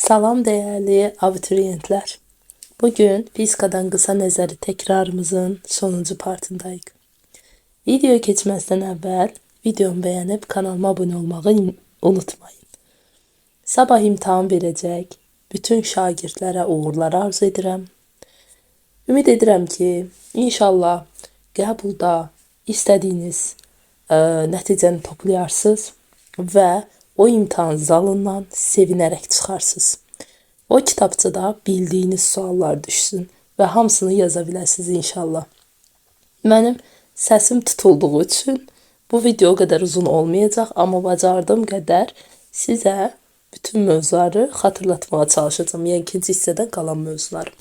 Salam değerli abituriyentler. Bugün fizikadan kısa nəzəri təkrarımızın sonuncu partındayıq. Videoya keçməzdən əvvəl videomu bəyənib kanalıma abunə olmağı unutmayın. Sabah imtahan verəcək bütün şagirdlərə uğurlar arzu edirəm. Ümid edirəm ki, inşallah qəbulda istədiyiniz nəticəni toplayarsınız və o imtahan zalından sevinərək çıxarsınız. O kitabçada bildiyiniz suallar düşsün və hamısını yaza biləsiniz inşallah. Mənim səsim tutulduğu üçün bu video o qədər uzun olmayacaq, amma bacardığım qədər sizə bütün mövzuları xatırlatmağa çalışacağım. Yəni ikinci hissədən qalan mövzuları.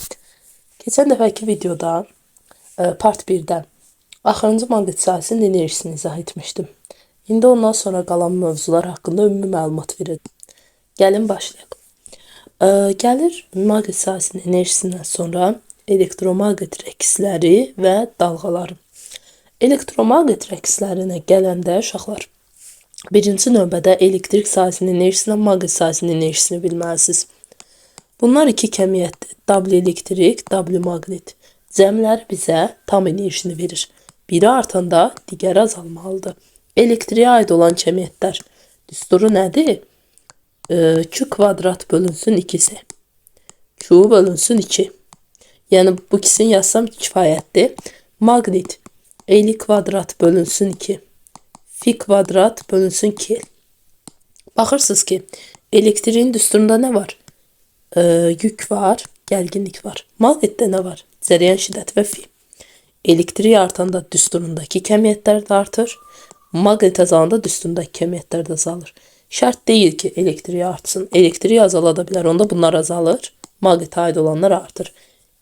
Keçən dəfəki videoda part 1-dən axırıncı maqnit sahəsinin enerjisini izah etmişdim. İndi ondan sonra qalan mövzular haqqında ümumi məlumat verəcəm. Gəlin başlayaq. Gəlir maqnit sahəsinin enerjisindən sonra elektromaqnit rəqsləri və dalğaları. Elektromaqnit rəqslərinə gələndə uşaqlar, birinci növbədə elektrik sahəsinin enerjisindən maqnit sahəsinin enerjisini bilməlisiniz. Bunlar iki kəmiyyətdir. W elektrik, W maqnit. Cəmləri bizə tam enerjini verir. Biri artanda digəri azalmalıdır. Elektriyə aid olan kəmiyyətlər düsturu nədir? Q kvadrat bölünsün 2-si. Q bölünsün 2. Yəni bu ikisini yazsam kifayətdir. Maqnit L kvadrat bölünsün 2. Fi kvadrat bölünsün 2. Baxırsınız ki, elektriğin düsturunda nə var? Yük var, gərginlik var. Maqnitdə nə var? Cərəyan şiddəti və fi. Elektriği artanda düsturundakı kəmiyyətlər də artır. Maqnit azalanda düsturundakı kəmiyyətlər də azalır. Şərt deyil ki, elektriği artsın. Elektriği azalada bilər. Onda bunlar azalır. Maqnitə aid olanlar artır.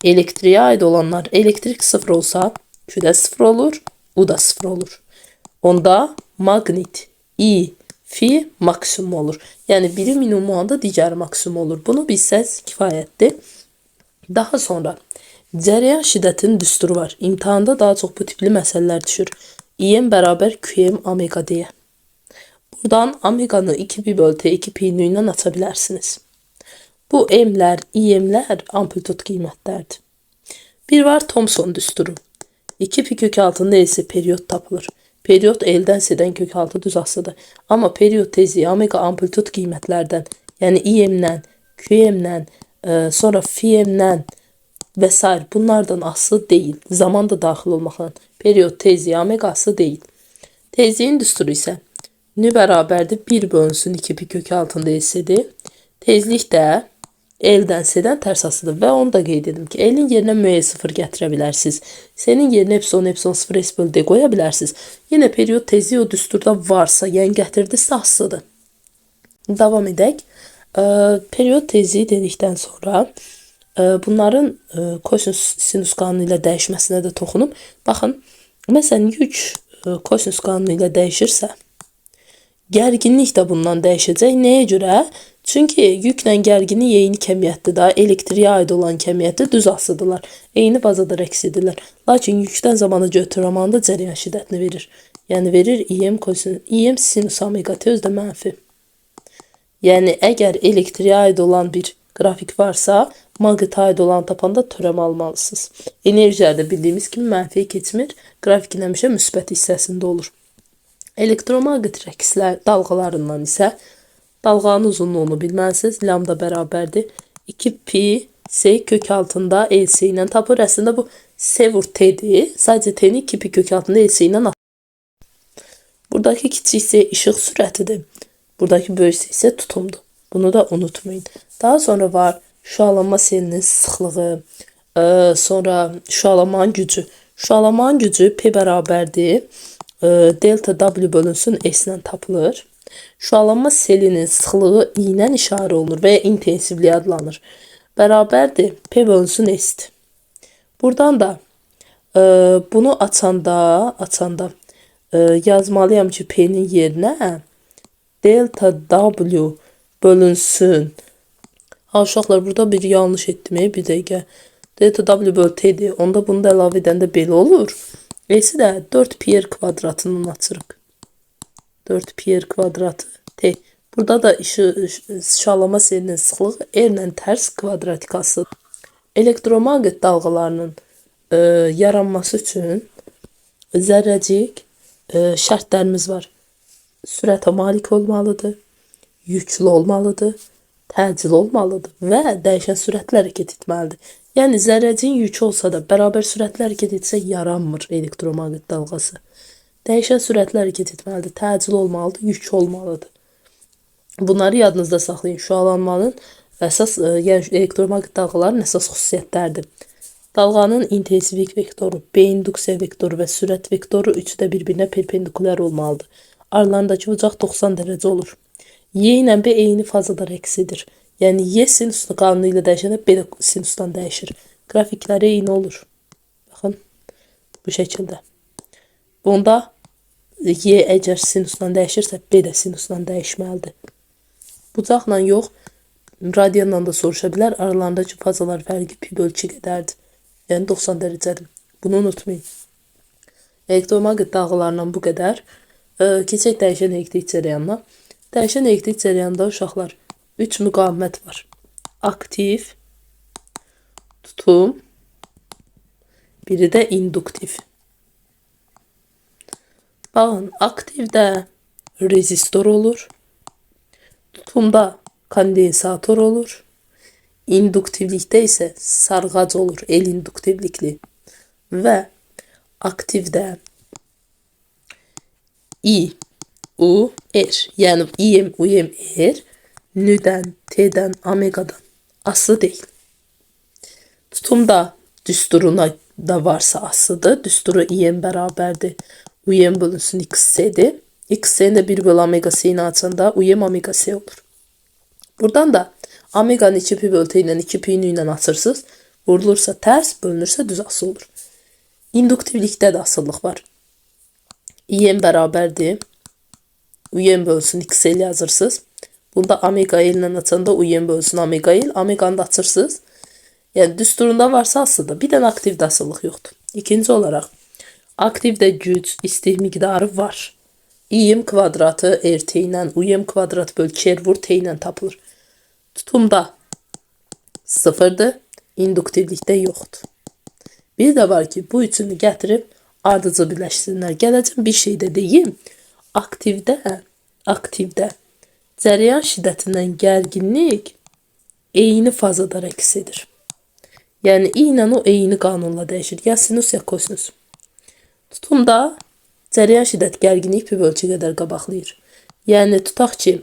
Elektriğe aid olanlar, elektrik 0 olsa Q da 0 olur, U da 0 olur. Onda maqnit I, fi maksimum olur. Yəni biri minimum olanda digəri maksimum olur. Bunu bilsəz kifayətdir. Daha sonra cərəyan şiddətinin düsturu var. İmtahanda daha çox bu tipli məsələlər düşür. İm bərabər QM omega deyə. Buradan omeganı 2 bölü 2 pi ilə aça bilərsiniz. Bu m'lər, i'mlər amplitud qiymətlərdir. Bir var Thomson düsturu. 2 pi kök altında ise periyot tapılır. Periyot L'dən S'dən kök altı düz asıdır. Amma periyot tezliyi omega amplitud qiymətlərdən, yəni i'mdən, qmdən, sonra fi'mdən və s. bunlardan asılı deyil. Zaman da daxil olmaqla. Periyot tezliyi omega asılı deyil. Tezliyin düsturu isə nü bərabərdir 1 bölünsün 2 pi kök altında S'dir. Tezlik də L'dən S'dən tərs asıdır və onu da qeyd edim ki, L'in yerinə müəyyən 0 gətirə bilərsiniz. S'nin yerinə epsilon 0 S bölü D qoya bilərsiniz. Yenə periyod tezliyi o düsturda varsa, yəni gətirdisə asılıdır. Davam edək. Periyod tezliyi dedikdən sonra bunların kosinus sinus qanunu ilə dəyişməsinə də toxunum. Baxın, məsələn, yük kosinus qanunu ilə dəyişirsə, gərginlik də bundan dəyişəcək. Nəyə görə? Çünki yüklə gərginlik eyni kəmiyyətdir da, elektriyə aid olan kəmiyyəti düz asıdırlar. Eyni bazada rəqs edirlər. Lakin yükdən zamanı götürəmanda cərəyan şiddətini verir. Yəni verir İm sinus omega t özdə mənfi. Yəni əgər elektriyə aid olan bir qrafik varsa, maqnitə aid olan tapanda törəm almalısınız. Enerjilərdə bildiyimiz kimi mənfiyə keçmir, qrafikin həmişə müsbət hissəsində olur. Elektromaqnit rəqslər dalğalarından isə dalğanın uzunluğunu bilməlisiniz. Lambda bərabərdir 2 pi S kök altında LS ilə tapır. Əslində bu S vur T'dir. Sadəcə T'ni 2 pi kök altında LS ilə atır. Buradakı kiçik isə işıq sürətidir. Buradakı böyük isə tutumdur. Bunu da unutmayın. Daha sonra var şüalanma selinin sıxlığı, sonra şüalanmanın gücü. Şüalanmanın gücü P bərabərdir delta W bölünsün S ilə tapılır. Şüalanma selinin sıxlığı I ilə işarə olunur və ya intensivliyi adlanır. Bərabərdir P bölünsün S-dir. Buradan da bunu açanda yazmalıyam ki, P'nin yerinə delta W bölünsün. Uşaqlar, burada bir yanlış etdim. Bir dəqiqə. Delta W bölü T'dir. Onda bunu da əlavə edəndə belə olur. S'ı da 4 pi r kvadratından açırıq. 4 pi r kvadratı T Burada da şüalama selinin sıxlığı R ilə tərs kvadratikasıdır. Elektromaqnit dalğalarının yaranması üçün zərrəcik şərtlərimiz var. Sürətə malik olmalıdır, yüklü olmalıdır, təcil olmalıdır və dəyişən sürətlə hərəkət etməlidir. Yəni zərrəciyin yükü olsa da bərabər sürətlə hərəkət etsə yaranmır elektromaqnit dalğası. Dəyişən sürətlə hərəkət etməlidir, təcil olmalıdır, yüklü olmalıdır. Bunları yadınızda saxlayın. Şüalanmanın əsas, yəni elektromaqnit dalğaların əsas xüsusiyyətləridir. Dalğanın intensivlik vektoru, B induksiya vektoru və sürət vektoru üçü də bir-birinə perpendikulyar olmalıdır. Aralarındakı bucaq 90 dərəcə olur. Y ilə B eyni fazada rəqs edir. Yəni Y sinuslu qanunu ilə dəyişəndə B də sinusdan dəyişir. Qrafikləri eyni olur. Baxın, bu şəkildə. Bunda Y əgər sinusdan dəyişirsə, B də sinusdan dəyişməlidir. Bucaqla yox, radianla da soruşa bilər. Aralarındakı fazalar fərqi pi bölü 2 qədərdir. Yəni 90 dərəcədir. Bunu unutmayın. Elektromaqnit dalğalarından bu qədər. Keçək dəyişən elektrik cərəyanına. Dəyişən elektrik cərəyanında uşaqlar 3 müqavimət var. Aktiv, tutum, biri də induktiv. Baxın, aktivdə rezistor olur, tutumda kondensator olur, induktivlikdə isə sarğac olur, el induktivlikli və aktivdə I, U, R, yəni İm, Uyim, R, Nüdən, T'dən, Omegadan aslı deyil. Tutumda düsturuna da varsa aslıdır. Düsturu İm bərabərdir. Uyim bölünsün XS'dir. XS'nin də 1 bölü omega s'ini açanda Uyim omega S olur. Buradan da omeganı 2 pi bölü T ilə 2 pi ilə açırsınız. Vurulursa tərs, bölünürsə düz aslı olur. İnduktivlikdə də asıllıq var. İm bərabərdir. Uyem bölünsün XL yazırsınız. Bunda omega L ilə açanda Uyem bölünsün omega L. Omeganı da açırsınız. Yəni düsturunda varsa asılıdır. Bir dənə aktivdə asıllıq yoxdur. İkinci olaraq aktivdə güc, isti miqdarı var. İm kvadratı RT ilə, Uyem kvadratı bölü 2 vur T ilə tapılır. Tutumda sıfırdır. İnduktivlikdə yoxdur. Bir də var ki, bu üçünü gətirib ardıcı birləşsinlər. Gələcəm bir şey də deyim. Aktivdə cərəyan şiddətindən gərginlik eyni fazada rəqs edir. Yəni I ilə o eyni qanunla dəyişir. Ya sinus ya kosinus. Tutumda cərəyan şiddət gərginlik pi bölü 2 qədər qabaqlayır. Yəni tutaq ki,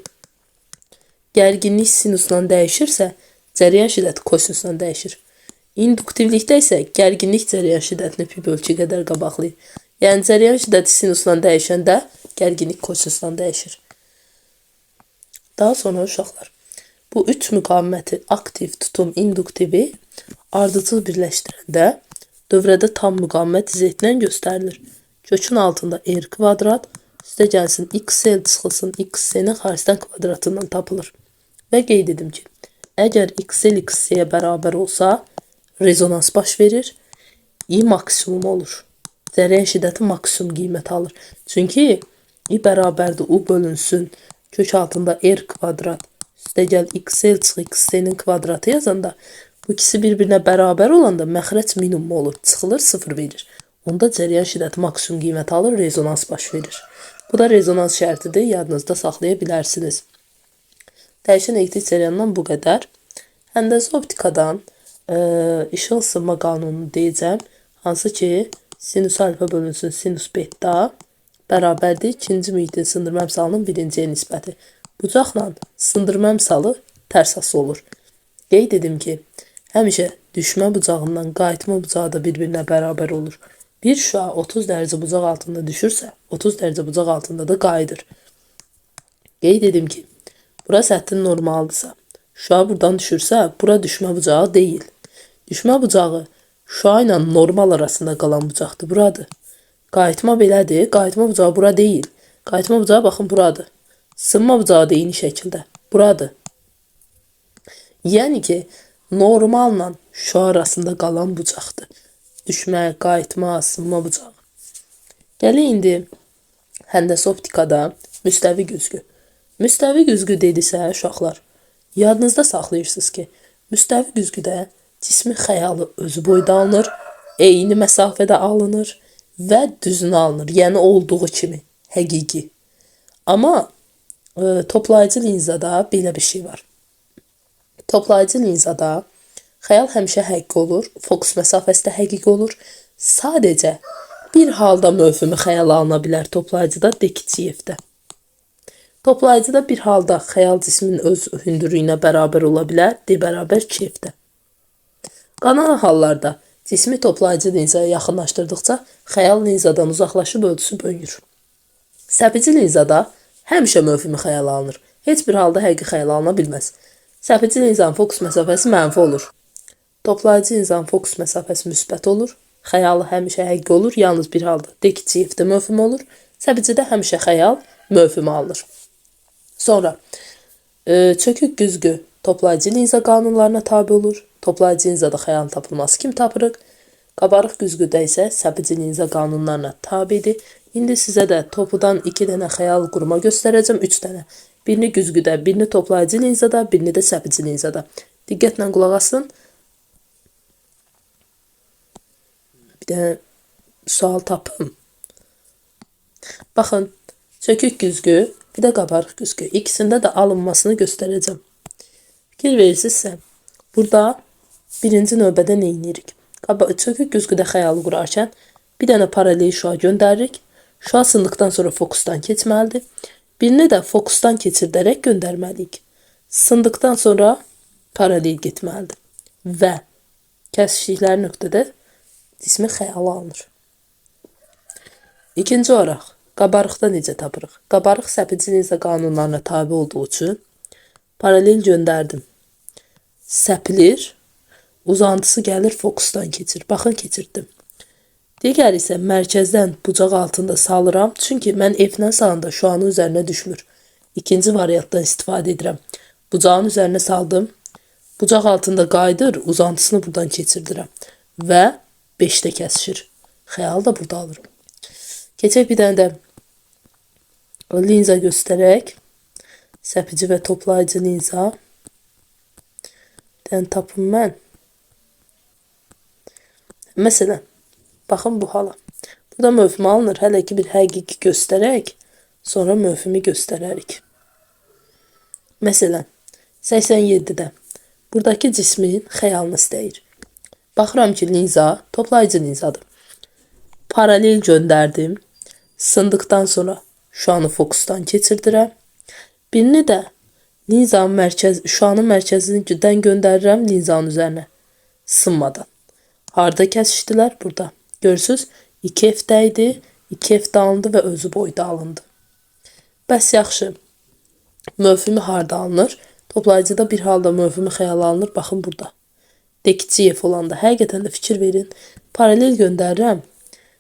gərginlik sinusla dəyişirsə, cərəyan şiddəti kosinusla dəyişir. İnduktivlikdə isə gərginlik cərəyan şiddətini pi bölü 2 qədər qabaqlayır. Yəni cərəyan şiddəti sinusla dəyişəndə gərginlik kosinusla dəyişir. Daha sonra uşaqlar, bu üç müqaviməti aktiv, tutum, induktivi ardıcıl birləşdirəndə dövrədə tam müqavimət izetlə göstərilir. Kökün altında R kvadrat, üstə gəlsin XL çıxılsın, XC-nin xaricdən kvadratından tapılır. Və qeyd edim ki, əgər XL XC-yə bərabər olsa, rezonans baş verir, I maksimum olur. Cərəyan şiddəti maksimum qiymət alır. Çünki I bərabərdir U bölünsün, kök altında R kvadrat, üstə gəl XL çıx, XC-nin kvadratı yazanda, bu ikisi bir-birinə bərabər olanda məxrəc minimum olur, çıxılır, 0 verir. Onda cərəyan şiddəti maksimum qiymət alır, rezonans baş verir. Bu da rezonans şərtidir, yadınızda saxlaya bilərsiniz. Dəyişən elektrik cərəyanından bu qədər. Həndəzi optikadan işıl ısınma qanununu deyəcəm. Hansı ki, sinus alfa bölünsün sinus beta bərabərdir ikinci mühitin sındırma əmsalının birinciyə nisbəti. Bucaqla sındırma əmsalı tərs aslı olur. Qeyd edim ki, həmişə düşmə bucağından qayıtma bucağı da bir-birinə bərabər olur. Bir şüa 30 dərəcə bucaq altında düşürsə, 30 dərəcə bucaq altında da qayıdır. Qeyd edim ki, bura səthin normaldırsa, şüa buradan düşürsə, bura düşmə bucağı deyil. Düşmə bucağı şüa ilə normal arasında qalan bucaqdır, buradır. Qayıtma belədir, qayıtma bucağı bura deyil. Qayıtma bucağı baxın buradır. Sınma bucağı da eyni şəkildə, buradır. Yəni ki, normalla şüa arasında qalan bucaqdır. Düşmə, qayıtma, sınma bucağı. Gələ indi həndəsi optikada müstəvi güzgü. Müstəvi güzgü dedisə, uşaqlar, yadınızda saxlayırsınız ki, müstəvi güzgüdə cismin xəyalı özü boyda alınır, eyni məsafədə alınır və düzünə alınır. Yəni olduğu kimi, həqiqi. Amma toplayıcı linzada belə bir şey var. Toplayıcı linzada xəyal həmişə həqiqi olur, fokus məsafəsi də həqiqi olur. Sadəcə bir halda mövhumi xəyal alına bilər toplayıcıda, D2F-də. Toplayıcıda bir halda xəyal cismin öz hündürlüyünə bərabər ola bilər, D bərabər 2F-də. Qalan hallarda cismi toplayıcı linzaya yaxınlaşdırdıqca xəyal linzadan uzaqlaşıb ölçüsü böyüyür. Səpici linzada həmişə mövhumi xəyal alınır. Heç bir halda həqiqi xəyal alına bilməz. Səpici linzanın fokus məsafəsi mənfi olur. Toplayıcı linzanın fokus məsafəsi müsbət olur. Xəyalı həmişə həqiqi olur, yalnız bir halda D2F-də mövhumi olur. Səpicidə həmişə xəyal mövhumi alınır. Sonra çökük güzgü toplayıcı linza qanunlarına tabi olur. Toplayıcı linzada xəyalın tapılması kimi tapırıq. Qabarıq güzgüdə isə səpici linza qanunlarına tabidir. İndi sizə də topudan 2 dənə xəyal qurma göstərəcəm, 3 dənə. Birini güzgüdə, birini toplayıcı linzada, birini də səpici linzada. Diqqətlə qulaq asın. Bir dənə sual tapın. Baxın, çökük güzgü, bir də qabarıq güzgü. İkisində də alınmasını göstərəcəm. Fikir verirsinizsə, burada birinci növbədə nə edirik? Çökük güzgüdə xəyalı qurarkən bir dənə paralel şua göndəririk. Şua sındıqdan sonra fokusdan keçməlidir. Birini də fokusdan keçirdərək göndərməliyik. Sındıqdan sonra paralel getməlidir. Və kəsişlikləri nöqtədə cismin xəyalı alınır. İkinci olaraq, qabarıqda necə tapırıq? Qabarıq səpici linza qanunlarına tabi olduğu üçün paralel göndərdim. Səpilir, uzantısı gəlir, fokusdan keçir. Baxın, keçirdim. Digər isə mərkəzdən bucaq altında salıram. Çünki mən F-lə salanda şuanın üzərinə düşmür. İkinci variantdan istifadə edirəm. Bucağın üzərinə saldım. Bucaq altında qayıdır, uzantısını buradan keçirdirəm. Və 5-də kəsişir. Xəyal da burada alırım. Keçək bir dənə də linza göstərək. Səpici və toplayıcı linza. Bir dənə tapım mən. Məsələn, baxın bu hala. Burada mövhumi alınır. Hələ ki bir həqiqi göstərək, sonra mövhumi göstərərik. Məsələn, 87-də buradakı cismin xəyalını istəyir. Baxıram ki, linza toplayıcı linzadır. Paralel göndərdim. Sındıqdan sonra şuanı fokusdan keçirdirəm. Birini də şuanın mərkəzindən göndərirəm linzanın üzərinə. Sınmadan. Harda kəsişdilər? Burada. Görürsünüz, 2F-də idi, 2F-də alındı və özü boyda alındı. Bəs yaxşı, mövhumi harda alınır? Toplayıcıda bir halda mövhumi xəyal alınır. Baxın burada. D2F olanda həqiqətən də fikir verin. Paralel göndərirəm.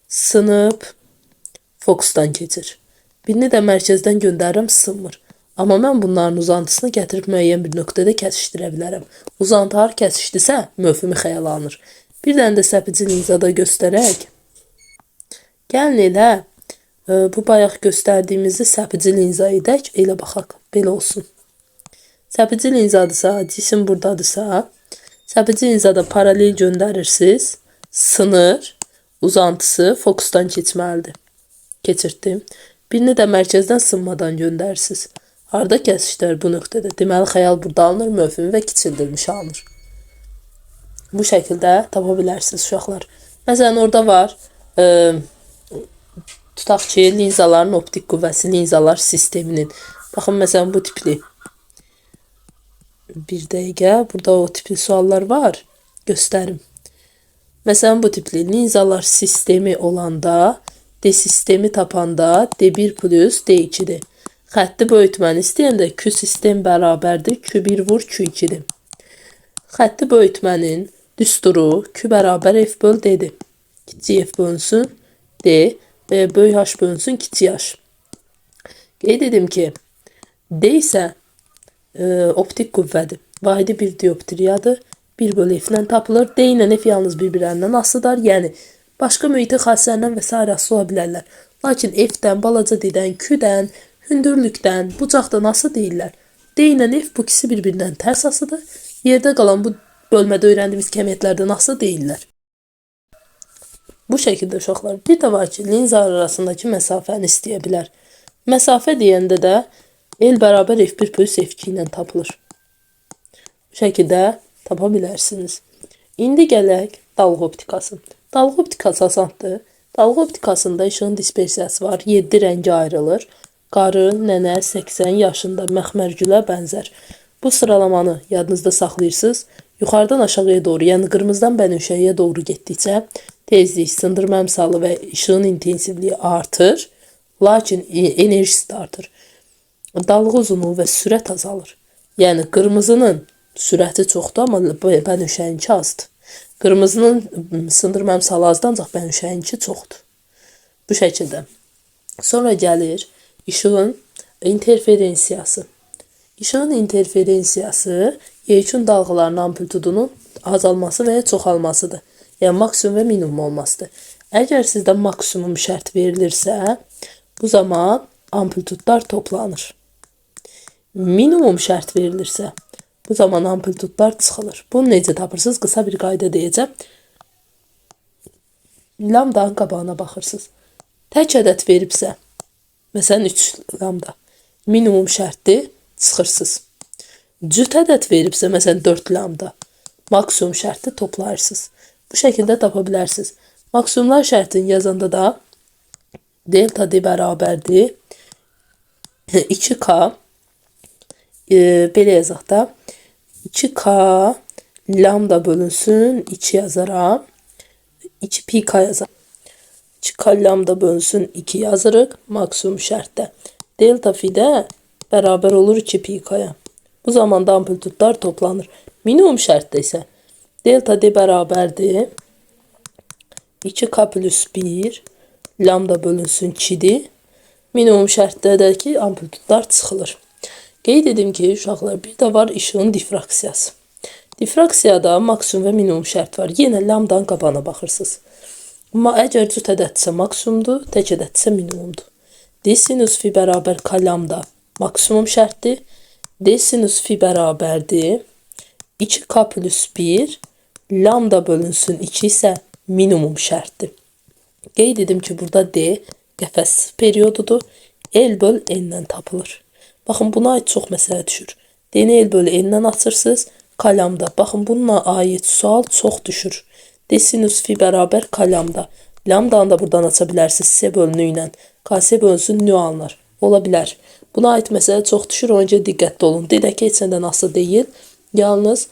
Sınıb, fokusdan keçir. Birini də mərkəzdən göndərirəm, sınmır. Amma mən bunların uzantısını gətirib müəyyən bir nöqtədə kəsişdirə bilərəm. Uzantı har kəsişdisə, mövhumi xəyal alınır. Bir dənə də səpici linzada göstərək. Gəlin elə, bu bayaq göstərdiyimizi səpici linza edək, elə baxaq, belə olsun. Səpici linzadırsa, cisim buradadırsa, səpici linzada paralel göndərirsiniz, sınır, uzantısı fokusdan keçməlidir. Keçirtdim. Birini də mərkəzdən sınmadan göndərirsiniz. Harda kəsişlər bu nöqtədə? Deməli, xəyal burada alınır, mövhumi və kiçildilmiş alınır. Bu şəkildə tapa bilərsiniz uşaqlar. Məsələn, orada var, tutaq ki, linzaların optik qüvvəsi, linzalar sisteminin. Baxın, məsələn, bu tipli. Bir dəqiqə, burada o tipli suallar var. Göstərim. Məsələn, bu tipli linzalar sistemi olanda, D sistemi tapanda D1 plus D2'dir. Xətti böyütməni istəyəndə Q sistem bərabərdir, Q1 vur Q2'dir. Xətti böyütmənin düsturu Q bərabər F böl D'dir. Kiçik F bölünsün D və böyük H bölünsün kiçik H. Qeyd edim ki, D isə optik qüvvədir. Vahidi bir dioptriyadır. 1 bölü F ilə tapılır. D ilə F yalnız bir-birlərindən asılıdır. Yəni, başqa mühitin xassələrindən və s. asılı ola bilərlər. Lakin F-dən, balaca D-dən, Q-dən, hündürlükdən, bucaqdan asılı deyirlər. D ilə F bu ikisi bir-birindən tərs asıdır. Yerdə qalan bu bölmədə öyrəndiyimiz kəmiyyətlərdən asılı deyirlər. Bu şəkildə uşaqlar, bir də var ki, linzalar arasındakı məsafəni istəyə bilər. Məsafə deyəndə də L bərabər F1 plus F2 ilə tapılır. Bu şəkildə tapa bilərsiniz. İndi gələk dalğa optikası. Dalğa optikası asandır. Dalğa optikasında işığın dispersiyası var. 7 rəngi ayrılır. Qarı, nənə, 80 yaşında məxmərgülə bənzər. Bu sıralamanı yadınızda saxlayırsınız. Yuxarıdan aşağıya doğru, yəni qırmızıdan bənövşəyə doğru getdikcə tezlik, sındırma əmsalı və işığın intensivliyi artır. Lakin enerjisi də artır. Dalğa uzunluğu və sürət azalır. Yəni qırmızının sürəti çoxdur, amma bənövşəyinki azdır. Qırmızının sındırma əmsalı azdır, ancaq bənövşəyinki çoxdur. Bu şəkildə. Sonra gəlir işığın interferensiyası. İşığın interferensiyası yekun dalğaların amplitudunun azalması və ya çoxalmasıdır. Yəni maksimum və minimum olmasıdır. Əgər sizdə maksimum şərt verilirsə, bu zaman amplitudlar toplanır. Minimum şərt verilirsə, bu zaman amplitudlar çıxılır. Bunu necə tapırsınız? Qısa bir qayda deyəcəm. Lambdanın qabağına baxırsınız. Tək ədəd veribsə, məsələn 3 lambda, minimum şərtdir, çıxırsınız. Cüt ədəd veribsə, məsələn 4 lambda, maksimum şərtdir, toplayırsınız. Bu şəkildə tapa bilərsiniz. Maksimumlar şərtini yazanda da delta D bərabərdir 2K, belə yazaq da, 2K lambda bölünsün 2 yazaram, 2 pi K yazaq. 2K lambda bölünsün 2 yazırıq maksimum şərtdə. Delta fi də bərabər olur 2 pi K'ya. Bu zamanda amplitudlar toplanır. Minimum şərtdə isə delta D bərabərdir 2K plus 1 lambda bölünsün 2'dir. Minimum şərtdəki amplitudlar çıxılır. Qeyd edim ki, uşaqlar, bir də var işığın difraksiyası. Difraksiyada maksimum və minimum şərt var. Yenə lambdanın qabağına baxırsınız. Amma əgər cüt ədəddirsə maksimumdur, tək ədəddirsə minimumdur. D sinus fi bərabər K lambda maksimum şərtdir. D sinus fi bərabərdir 2K plus 1 lambda bölünsün 2 isə minimum şərtdir. Qeyd edim ki, burada D qəfəs periyodudur. L böl N-dən tapılır. Baxın, buna aid çox məsələ düşür. D-ni L bölü N-dən açırsınız. K lambda. Baxın, bununla aid sual çox düşür. D sinus fi bərabər K lambda. Lambdanı da buradan aça bilərsiniz S bölünü ilə. KS bölünsün nü alınır. Ola bilər. Buna aid məsələ çox düşür, onca diqqətli olun. Dedək ki, heç nədən asılı deyil. Yalnız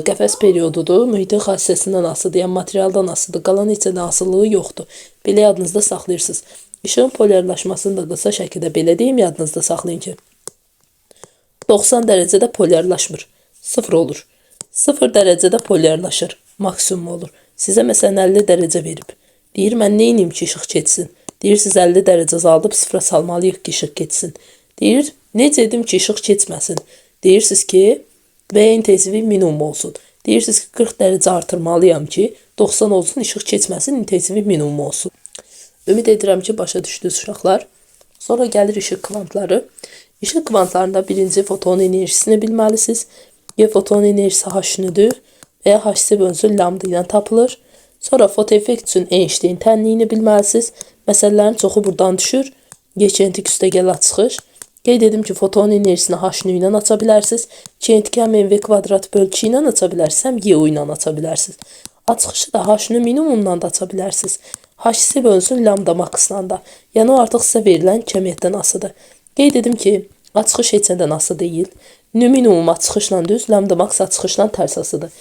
qəfəs periyodudur, mühitin xassəsindən asılıdır, yəni materialdan asılıdır. Qalan heç nədən asılılığı yoxdur. Belə yadınızda saxlayırsınız. İşığın polyarlaşmasını da qısa şəkildə belə deyim, yadınızda saxlayın ki, 90 dərəcədə polyarlaşmır, 0 olur. 0 dərəcədə polyarlaşır, maksimum olur. Sizə məsələn 50 dərəcə verib. Deyir, mən neynim ki, işıq keçsin? Deyir, siz 50 dərəcə azaldıb 0-a salmalıyıq ki, işıq keçsin. Deyir, necə edim ki, işıq keçməsin? Deyirsiniz ki, və intensivi minimum olsun. Deyirsiniz ki, 40 dərəcə artırmalıyam ki, 90 olsun, işıq keçməsin, intensivi minimum olsun. Ümid edirəm ki, başa düşdünüz uşaqlar. Sonra gəlir işıq kvantları. İşıq kvantlarında birinci foton enerjisini bilməlisiniz. Ya foton enerjisi H-nüdür və ya H-si bölünsün lambda ilə tapılır. Sonra fotoeffekt üçün Einstein tənliyini bilməlisiniz. Məsələlərin çoxu buradan düşür. Geçentik üstəgəl çıxış. Qeyd edim ki, foton enerjisini H-nü ilə aça bilərsiniz. Kinetik həm MV kvadrat böl 2 ilə aça bilərsiniz, həm YU ilə aça bilərsiniz. Açışı da H-nü minimumdan da aça bilərsiniz. H-si bölünsün lambda maksla da. Yəni o artıq sizə verilən kəmiyyətdən asıdır. Qeyd edim ki, açıq heç nədən asılı deyil. Nü minimum açıqla düz, lambda maks açıqla tərs asıdır.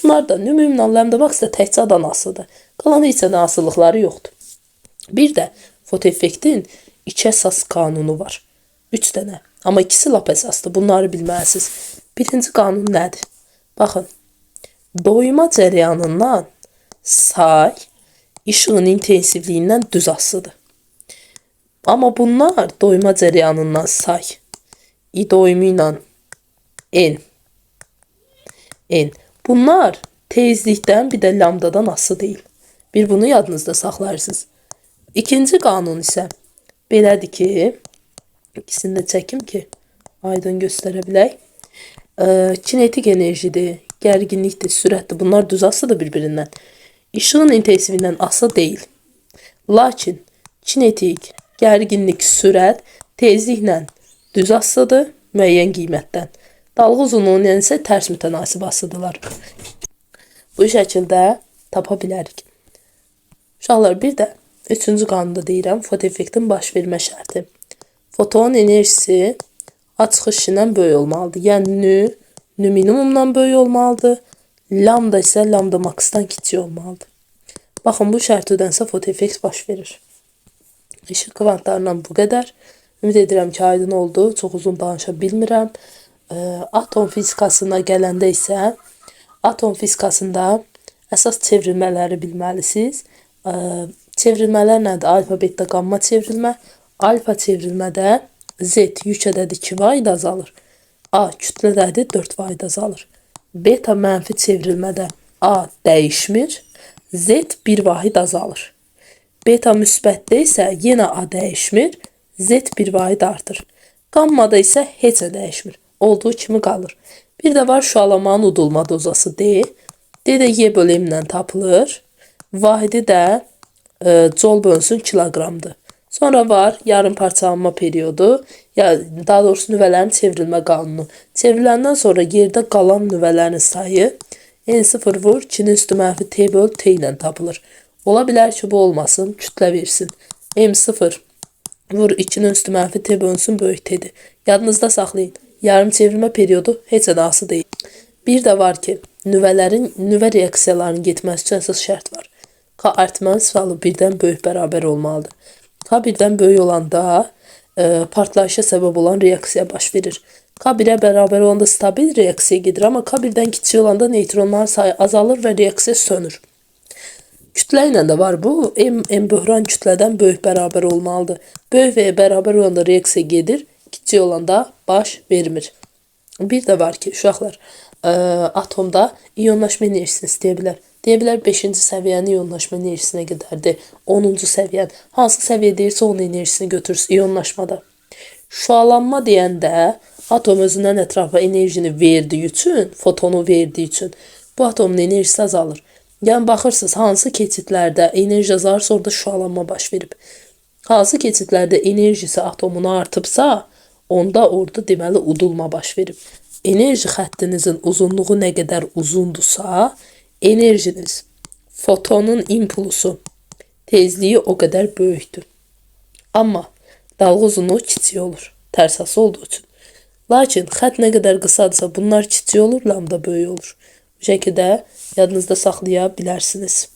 Bunlar da nü minimumla lambda maks da təkcə adan asıdır. Qalan heç nədən asılılıqları yoxdur. Bir də fotoeffektin 2 əsas qanunu var. 3 dənə. Amma ikisi lap əsasdır. Bunları bilməlisiniz. Birinci qanun nədir? Baxın. Doyma cərəyanından say işığın intensivliyindən düz asılıdır. Amma bunlar doyma cərəyanından say. I doyumu ilə N. Bunlar tezlikdən bir də lambdadan asılı deyil. Bir bunu yadınızda saxlarsınız. İkinci qanun isə belədir ki, İkisini de çəkim ki, aydın göstərə bilək. Kinetik enerjidir, gərginlikdir, sürətdir. Bunlar düz asılıdır bir-birindən. İşığın intensivindən asılı deyil. Lakin kinetik, gərginlik, sürət tezliklə düz asılıdır müəyyən qiymətdən. Dalğa uzunluğundan isə tərs mütənasib asılıdırlar. Bu şəkildə tapa bilərik. Uşaqlar, bir də üçüncü qanunda deyirəm, fotoeffektin baş vermə şərti. Fotonun enerjisi A çıxışından böyük olmalıdır. Yəni nü minimumdan böyük olmalıdır. Lambda isə lambda maksdan kiçik olmalıdır. Baxın, bu şərt ödənsə fotoeffekt baş verir. İşıq kvantlarından bu qədər. Ümid edirəm ki, aydın oldu. Çox uzun danışa bilmirəm. Atom fizikasına gələndə isə atom fizikasında əsas çevrilmələri bilməlisiniz. Çevrilmələr nədir? Alfa, beta, gamma çevrilmə. Alfa çevrilmədə Z yük ədədi 2 vaid azalır. A kütlə ədədi 4 vaid azalır. Beta mənfi çevrilmədə A dəyişmir. Z 1 vaid azalır. Beta müsbətdə isə yenə A dəyişmir. Z 1 vaid artır. Gammada isə heç nə dəyişmir. Olduğu kimi qalır. Bir də var şüalamanın udulma dozası D. D də Y bölümündən tapılır. Vahidi də col bölünsün kiloqramdır. Sonra var yarım parçalanma periyodu, daha doğrusu nüvələrin çevrilmə qanunu. Çevriləndən sonra yerdə qalan nüvələrin sayı N0 vur 2'nin üstü mənfi T böl T ilə tapılır. Ola bilər ki, bu olmasın, kütlə versin. M0 vur 2'nin üstü mənfi T bölünsün böyük T'dir. Yadınızda saxlayın, yarım çevrilmə periyodu heç nə asılı deyil. Bir də var ki, nüvə reaksiyalarının getməsi üçün əsas şərt var. K artmanın sıralı birdən böyük bərabər olmalıdır. K birdən böyük olanda partlayışa səbəb olan reaksiya baş verir. K 1'ə bərabər olanda stabil reaksiya gedir, amma K birdən kiçik olanda neytronların sayı azalır və reaksiya sönür. Kütlə ilə də var bu. M böhran kütlədən böyük bərabər olmalıdır. Böyük və bərabər olanda reaksiya gedir, kiçik olanda baş vermir. Bir də var ki, uşaqlar, atomda iyonlaşma enerjisini istəyə bilər. Deyə bilər 5-ci səviyyənin iyonlaşma enerjisinə qədərdir. 10-cu səviyyən. Hansı səviyyə deyirsə onun enerjisini götürsün iyonlaşmada. Şüalanma deyəndə atom özündən ətrafa enerjini verdiyi üçün, fotonu verdiyi üçün bu atomun enerjisi azalır. Yəni baxırsınız, hansı keçidlərdə enerji azalırsa orada şüalanma baş verib. Hansı keçidlərdə enerjisi atomun artıbsa, onda orada deməli udulma baş verib. Enerji xəttinizin uzunluğu nə qədər uzundursa, enerjiniz, fotonun impulsu, tezliyi o qədər böyükdür. Amma dalğa uzunluğu kiçik olur, tərsası olduğu üçün. Lakin xətt nə qədər qısadırsa bunlar kiçik olur, lambda böyük olur. Bu şəkildə yadınızda saxlaya bilərsiniz.